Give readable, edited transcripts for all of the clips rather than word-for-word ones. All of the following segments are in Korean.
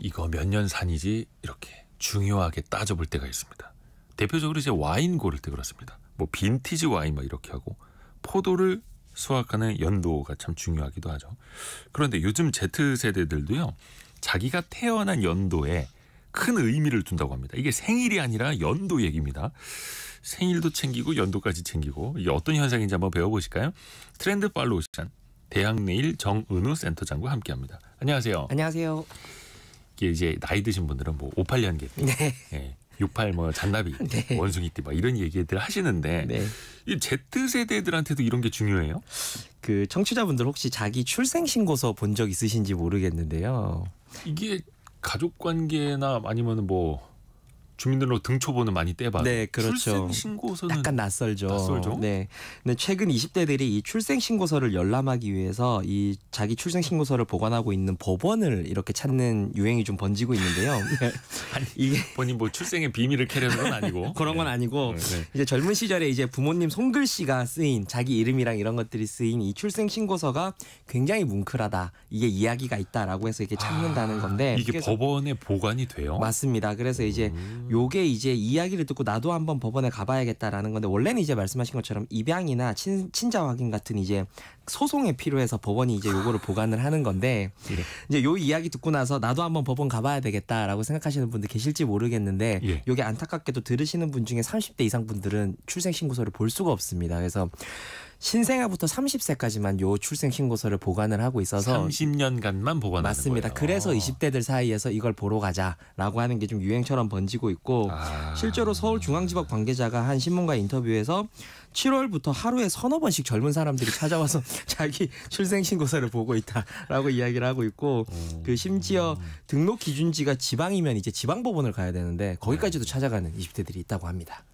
이거 몇 년 산이지 이렇게 중요하게 따져볼 때가 있습니다. 대표적으로 이제 와인 고를 때 그렇습니다. 뭐 빈티지 와인 막 이렇게 하고 포도를 수확하는 연도가 참 중요하기도 하죠. 그런데 요즘 Z세대들도요. 자기가 태어난 연도에 큰 의미를 둔다고 합니다. 이게 생일이 아니라 연도 얘기입니다. 생일도 챙기고 연도까지 챙기고 이게 어떤 현상인지 한번 배워보실까요? 트렌드 팔로우 시간 대학내일 정은우 센터장과 함께합니다. 안녕하세요. 안녕하세요. 이게 이제 나이 드신 분들은 뭐 58년개, 네. 예, 68 뭐 잔나비, 네. 원숭이띠 막 이런 얘기들 하시는데 네. 이 Z세대들한테도 이런 게 중요해요? 그 청취자분들 혹시 자기 출생 신고서 본 적 있으신지 모르겠는데요. 이게 가족 관계나 아니면 뭐 주민등록 등초본은 많이 떼봐요. 네, 그렇죠. 출생 신고서는 약간 낯설죠. 낯설죠? 네. 근데 최근 20대들이 이 출생 신고서를 열람하기 위해서 이 자기 출생 신고서를 보관하고 있는 법원을 이렇게 찾는 유행이 좀 번지고 있는데요. 아니, 이게 본인 뭐 출생의 비밀을 캐려는 건 아니고 그런 건 아니고 네. 이제 젊은 시절에 이제 부모님 손글씨가 쓰인 자기 이름이랑 이런 것들이 쓰인 이 출생 신고서가 굉장히 뭉클하다. 이게 이야기가 있다라고 해서 이렇게 찾는다는 건데 이게 법원에 보관이 돼요? 맞습니다. 그래서 이제 요게 이제 이야기를 듣고 나도 한번 법원에 가봐야겠다라는 건데 원래는 이제 말씀하신 것처럼 입양이나 친자 확인 같은 이제 소송에 필요해서 법원이 이제 요거를 보관을 하는 건데 예. 이제 요 이야기 듣고 나서 나도 한번 법원 가봐야 되겠다라고 생각하시는 분들 계실지 모르겠는데 예. 요게 안타깝게도 들으시는 분 중에 30대 이상 분들은 출생 신고서를 볼 수가 없습니다. 그래서 신생아부터 30세까지만 요 출생 신고서를 보관을 하고 있어서 30년간만 보관하는 맞습니다. 거예요. 그래서 20대들 사이에서 이걸 보러 가자라고 하는 게 좀 유행처럼 번지고 있고 실제로 서울중앙지법 관계자가 한 신문과 인터뷰에서 7월부터 하루에 서너 번씩 젊은 사람들이 찾아와서 자기 출생 신고서를 보고 있다라고 이야기를 하고 있고 그 심지어 등록 기준지가 지방이면 이제 지방법원을 가야 되는데 거기까지도 찾아가는 20대들이 있다고 합니다.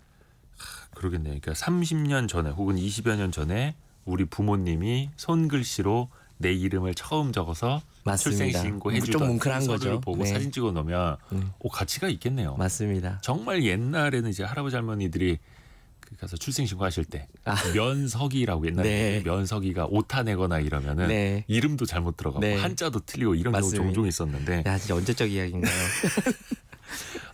그러겠네요. 그러니까 30년 전에 혹은 20여 년 전에 우리 부모님이 손글씨로 내 이름을 처음 적어서 맞습니다. 출생신고 해주던 좀 뭉클한 순서를 거죠. 보고 네. 사진 찍어 놓으면 가치가 있겠네요. 맞습니다. 정말 옛날에는 이제 할아버지 할머니들이 가서 출생신고 하실 때 면석이라고 옛날에 네. 면석이가 오타 내거나 이러면은 네. 이름도 잘못 들어가고 네. 한자도 틀리고 이런 경우 맞습니다. 종종 있었는데 야 진짜 언제적 이야기인가요?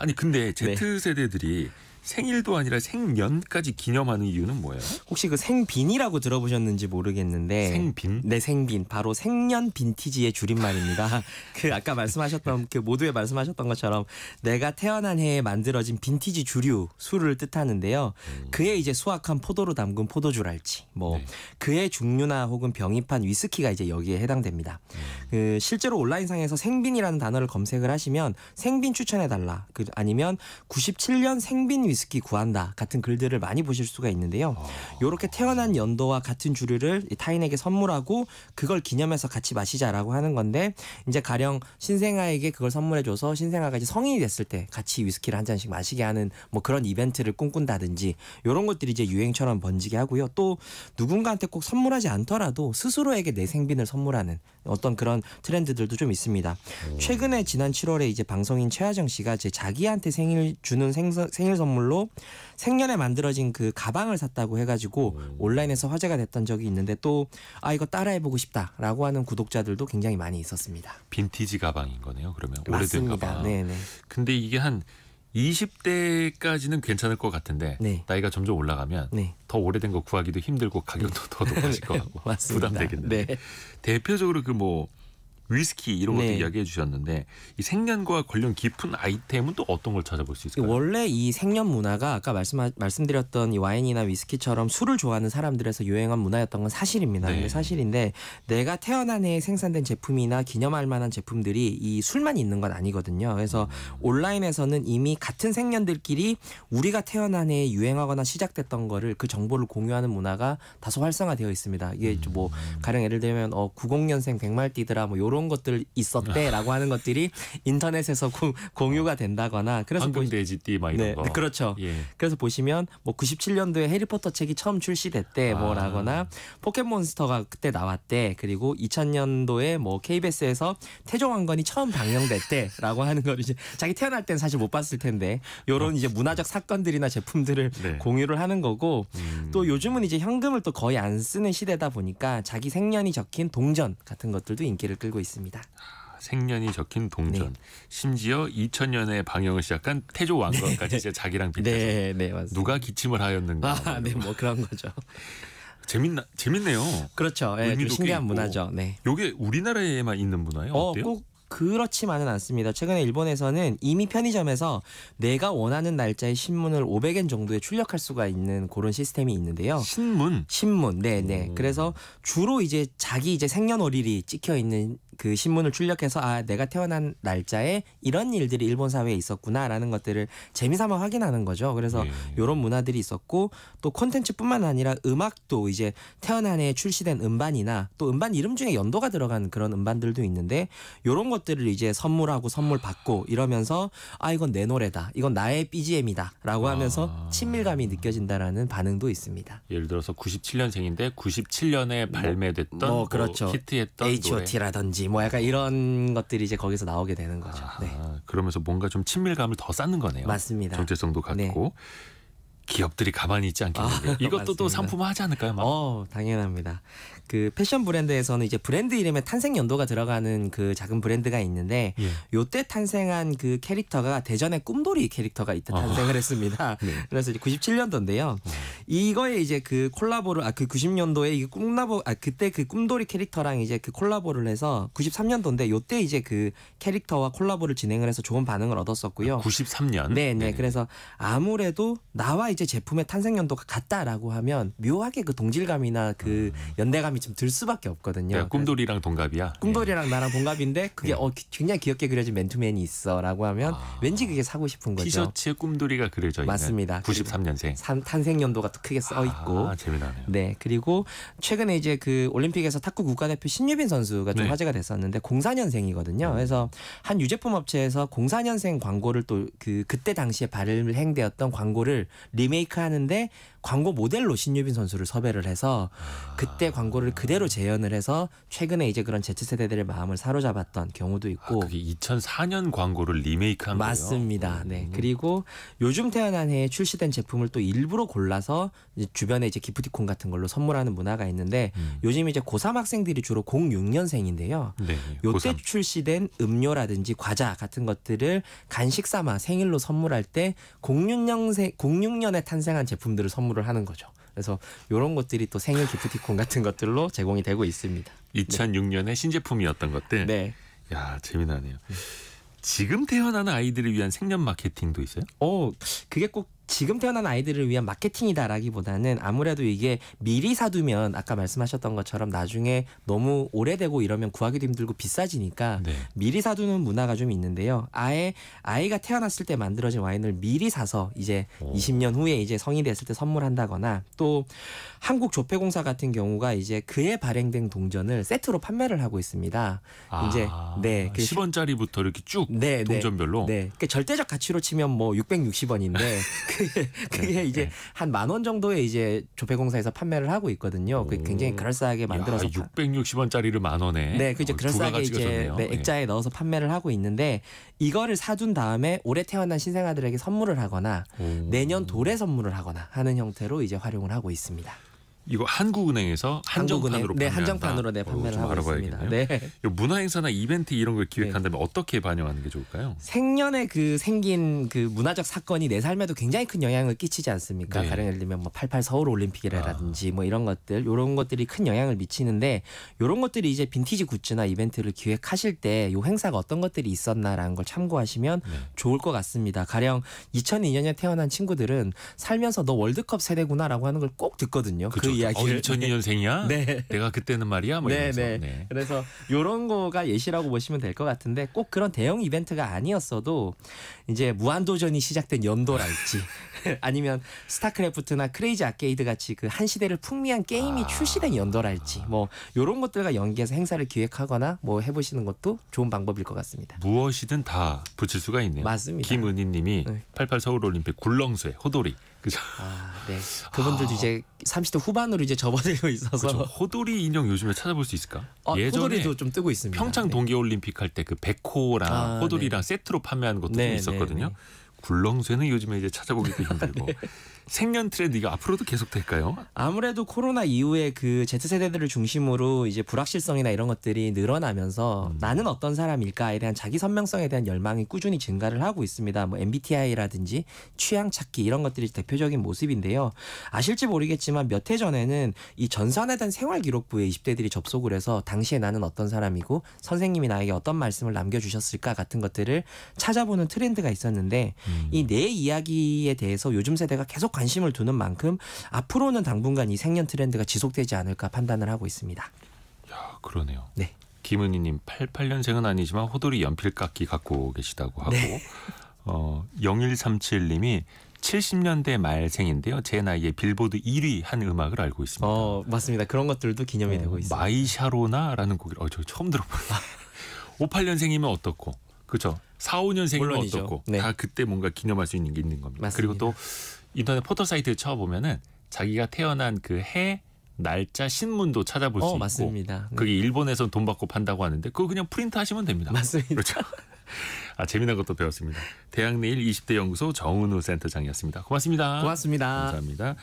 아니 근데 Z세대들이 생일도 아니라 생년까지 기념하는 이유는 뭐예요? 혹시 그 생빈이라고 들어보셨는지 모르겠는데 생빈? 네, 생빈. 바로 생년 빈티지의 줄임말입니다. 그 아까 말씀하셨던 그 모두에 말씀하셨던 것처럼 내가 태어난 해에 만들어진 빈티지 주류 술을 뜻하는데요. 그해 이제 수확한 포도로 담근 포도주랄지 뭐 네. 그해 중류나 혹은 병입한 위스키가 이제 여기에 해당됩니다. 그 실제로 온라인상에서 생빈이라는 단어를 검색을 하시면 생빈 추천해달라. 그 아니면 97년 생빈 위스키 구한다 같은 글들을 많이 보실 수가 있는데요. 이렇게 태어난 연도와 같은 주류를 타인에게 선물하고 그걸 기념해서 같이 마시자라고 하는 건데 이제 가령 신생아에게 그걸 선물해줘서 신생아가 이제 성인이 됐을 때 같이 위스키를 한 잔씩 마시게 하는 뭐 그런 이벤트를 꿈꾼다든지 이런 것들이 이제 유행처럼 번지게 하고요. 또 누군가한테 꼭 선물하지 않더라도 스스로에게 내 생빈을 선물하는 어떤 그런 트렌드들도 좀 있습니다. 최근에 지난 7월에 이제 방송인 최하정 씨가 제 자기한테 생일 주는 생일 선물로 생년에 만들어진 그 가방을 샀다고 해가지고 온라인에서 화제가 됐던 적이 있는데 또 이거 따라해보고 싶다라고 하는 구독자들도 굉장히 많이 있었습니다. 빈티지 가방인 거네요. 그러면 오래된 맞습니다. 가방. 네네. 근데 이게 한 20대까지는 괜찮을 것 같은데 네. 나이가 점점 올라가면 네. 더 오래된 거 구하기도 힘들고 가격도 더 높아질 것 같고 맞습니다. 부담되겠네요. 네. 대표적으로 그 뭐 위스키 이런 것도 네. 이야기해 주셨는데 이 생년과 관련 깊은 아이템은 또 어떤 걸 찾아볼 수 있을까요? 원래 이 생년 문화가 아까 말씀드렸던 이 와인이나 위스키처럼 술을 좋아하는 사람들에서 유행한 문화였던 건 사실입니다. 네. 근데 사실인데 내가 태어난 해에 생산된 제품이나 기념할 만한 제품들이 이 술만 있는 건 아니거든요. 그래서 온라인에서는 이미 같은 생년들끼리 우리가 태어난 해에 유행하거나 시작됐던 거를 그 정보를 공유하는 문화가 다소 활성화되어 있습니다. 이게 뭐 가령 예를 들면 90년생 백말띠들아 뭐 요런 것들 있었대라고 하는 것들이 인터넷에서 공유가 된다거나 그래서 황금돼지띠 막 이런 네, 거. 그렇죠. 예. 그래서 보시면 뭐 97년도에 해리포터 책이 처음 출시됐대 뭐라거나 포켓몬스터가 그때 나왔대 그리고 2000년도에 뭐 KBS에서 태종왕건이 처음 방영됐대라고 하는 걸 이제 자기 태어날 땐 사실 못 봤을 텐데 요런 이제 문화적 사건들이나 제품들을 네. 공유를 하는 거고 또 요즘은 이제 현금을 또 거의 안 쓰는 시대다 보니까 자기 생년이 적힌 동전 같은 것들도 인기를 끌고 있습니다. 생년이 적힌 동전. 네. 심지어 2000년에 방영을 시작한 태조 왕건까지 이제 자기랑 빗대서 네, 맞습니다. 누가 기침을 하였는가. 아, 네, 뭐 그런 거죠. 재밌네요. 그렇죠. 예, 좀 의미도 꽤 신기한 있고. 문화죠. 네. 요게 우리나라에만 있는 문화예요? 어때요? 꼭 그렇지만은 않습니다. 최근에 일본에서는 이미 편의점에서 내가 원하는 날짜의 신문을 500엔 정도에 출력할 수가 있는 그런 시스템이 있는데요. 신문, 네. 그래서 주로 이제 자기 이제 생년월일이 찍혀 있는 그 신문을 출력해서 아 내가 태어난 날짜에 이런 일들이 일본 사회에 있었구나라는 것들을 재미삼아 확인하는 거죠. 그래서 이런 문화들이 있었고 또 콘텐츠뿐만 아니라 음악도 이제 태어난 해에 출시된 음반이나 또 음반 이름 중에 연도가 들어간 그런 음반들도 있는데 이런 것들을 이제 선물하고 선물 받고 이러면서 아 이건 내 노래다, 이건 나의 BGM이다라고 하면서 친밀감이 느껴진다라는 반응도 있습니다. 예를 들어서 97년생인데 97년에 발매됐던 그렇죠. 히트했던 H.O.T.라든지 뭐 약간 이런 것들이 이제 거기서 나오게 되는 거죠. 네. 그러면서 뭔가 좀 친밀감을 더 쌓는 거네요. 맞습니다. 정체성도 갖고 기업들이 가만히 있지 않겠는데 이것도 맞습니다. 또 상품화하지 않을까요? 당연합니다. 그 패션 브랜드에서는 이제 브랜드 이름에 탄생 연도가 들어가는 그 작은 브랜드가 있는데 요때 탄생한 그 캐릭터가 대전의 꿈돌이 캐릭터가 이때 탄생을 했습니다. 네. 그래서 이제 97년도인데요. 이거에 이제 그 콜라보를 그 90년도에 이게 그때 그 꿈돌이 캐릭터랑 이제 그 콜라보를 해서 93년도인데 요때 이제 그 캐릭터와 콜라보를 진행을 해서 좋은 반응을 얻었었고요. 93년. 네. 그래서 아무래도 나와 이제 제품의 탄생 연도가 같다라고 하면 묘하게 그 동질감이나 그 연대감이 좀 들 수밖에 없거든요. 내가 꿈돌이랑 동갑이야. 꿈돌이랑 나랑 동갑인데 그게 굉장히 귀엽게 그려진 맨투맨이 있어라고 하면 왠지 그게 사고 싶은 거죠. 티셔츠에 꿈돌이가 그려져 있는 맞습니다. 93년생. 탄생 연도가 또 크게 써 있고. 재미나네요. 네. 그리고 최근에 이제 그 올림픽에서 탁구 국가대표 신유빈 선수가 좀 화제가 됐었는데 04년생이거든요. 그래서 한 유제품 업체에서 04년생 광고를 또 그때 당시에 발행되었던 광고를 리메이크하는데 광고 모델로 신유빈 선수를 섭외를 해서 그때 광고를 그대로 재현을 해서 최근에 이제 그런 Z세대들의 마음을 사로잡았던 경우도 있고. 그게 2004년 광고를 리메이크한 거예요? 맞습니다. 네. 그리고 요즘 태어난 해에 출시된 제품을 또 일부러 골라서 이제 주변에 이제 기프티콘 같은 걸로 선물하는 문화가 있는데 요즘 이제 고3 학생들이 주로 06년생인데요. 네. 요때 고3. 출시된 음료라든지 과자 같은 것들을 간식 삼아 생일로 선물할 때 06년에 탄생한 제품들을 선물을 하는 거죠. 그래서 이런 것들이 또 생일 기프티콘 같은 것들로 제공이 되고 있습니다. 2006년에 신제품이었던 것들. 네. 야, 재미나네요. 지금 태어나는 아이들을 위한 생년 마케팅도 있어요? 그게 꼭 지금 태어난 아이들을 위한 마케팅이다라기보다는 아무래도 이게 미리 사두면 아까 말씀하셨던 것처럼 나중에 너무 오래되고 이러면 구하기도 힘들고 비싸지니까 미리 사두는 문화가 좀 있는데요. 아예 아이가 태어났을 때 만들어진 와인을 미리 사서 이제 20년 후에 이제 성인이 됐을 때 선물한다거나 또 한국 조폐공사 같은 경우가 이제 그해 발행된 동전을 세트로 판매를 하고 있습니다. 이제 10원짜리부터 이렇게 쭉 동전별로. 네. 그 절대적 가치로 치면 뭐 660원인데 그게 이제 한 10,000원 정도에 이제 조폐공사에서 판매를 하고 있거든요. 그 굉장히 그럴싸하게 만들어서 660원짜리를 10,000원에. 네, 그 이제 그럴싸하게 이제 액자에 넣어서 판매를 하고 있는데 이거를 사둔 다음에 올해 태어난 신생아들에게 선물을 하거나 내년 돌에 선물을 하거나 하는 형태로 이제 활용을 하고 있습니다. 이거 한국은행에서 한정판으로 한정판으로 판매를 하고 있습니다. 네. 문화행사나 이벤트 이런 걸 기획한다면 어떻게 반영하는 게 좋을까요? 생년에 생긴 그 문화적 사건이 내 삶에도 굉장히 큰 영향을 끼치지 않습니까? 가령 예를 들면 뭐 88 서울 올림픽이라든지 뭐 이런 것들이 큰 영향을 미치는데 이런 것들이 이제 빈티지 굿즈나 이벤트를 기획하실 때 이 행사가 어떤 것들이 있었나라는 걸 참고하시면 좋을 것 같습니다. 가령 2002년에 태어난 친구들은 살면서 너 월드컵 세대구나라고 하는 걸 꼭 듣거든요. 그 이야기를. 2002년생이야? 네. 내가 그때는 말이야? 뭐 이러면서. 네. 그래서 이런 거가 예시라고 보시면 될 것 같은데 꼭 그런 대형 이벤트가 아니었어도 이제 무한도전이 시작된 연도랄지 아니면 스타크래프트나 크레이지 아케이드 같이 그 한 시대를 풍미한 게임이 출시된 연도랄지 뭐 이런 것들과 연계해서 행사를 기획하거나 뭐 해보시는 것도 좋은 방법일 것 같습니다. 무엇이든 다 붙일 수가 있네요. 맞습니다. 김은희 님이 88 서울올림픽 굴렁쇠, 호돌이. 그죠? 네. 그분들도 이제 30대 후반으로 이제 접어들고 있어서. 그렇죠. 호돌이 인형 요즘에 찾아볼 수 있을까? 예전에 호돌이도 좀 뜨고 있습니다. 평창 동계올림픽 할 때 그 백호랑 호돌이랑 세트로 판매하는 것도 좀 있었거든요. 굴렁쇠는 요즘에 이제 찾아보기도 힘들고 생년 트렌드 이거 앞으로도 계속될까요? 아무래도 코로나 이후에 그 Z세대들을 중심으로 이제 불확실성이나 이런 것들이 늘어나면서 나는 어떤 사람일까에 대한 자기 선명성에 대한 열망이 꾸준히 증가를 하고 있습니다. 뭐 MBTI라든지 취향 찾기 이런 것들이 대표적인 모습인데요. 아실지 모르겠지만 몇 해 전에는 이 전산에 대한 생활 기록부에 20대들이 접속을 해서 당시에 나는 어떤 사람이고 선생님이 나에게 어떤 말씀을 남겨주셨을까 같은 것들을 찾아보는 트렌드가 있었는데 이 내 이야기에 대해서 요즘 세대가 계속 관심을 두는 만큼 앞으로는 당분간 이 생년 트렌드가 지속되지 않을까 판단을 하고 있습니다. 야, 그러네요. 네. 김은희님 88년생은 아니지만 호돌이 연필깎이 갖고 계시다고 하고 네. 0137님이 70년대 말생인데요. 제 나이에 빌보드 1위 한 음악을 알고 있습니다. 맞습니다. 그런 것들도 기념이 되고 있습니다. 마이샤로나라는 곡을 저 처음 들어봐요. 58년생이면 어떻고, 그렇죠? 4, 5년생이면 물론이죠. 어떻고, 네. 다 그때 뭔가 기념할 수 있는 게 있는 겁니다. 맞습니다. 그리고 또 인터넷 포털 사이트에 쳐보면은 자기가 태어난 그 해, 날짜, 신문도 찾아볼 수 있고, 맞습니다. 네. 그게 일본에서는 돈 받고 판다고 하는데 그거 그냥 프린트 하시면 됩니다. 맞습니다. 그렇죠. 재미난 것도 배웠습니다. 대학내일 20대 연구소 정은우 센터장이었습니다. 고맙습니다. 고맙습니다. 감사합니다.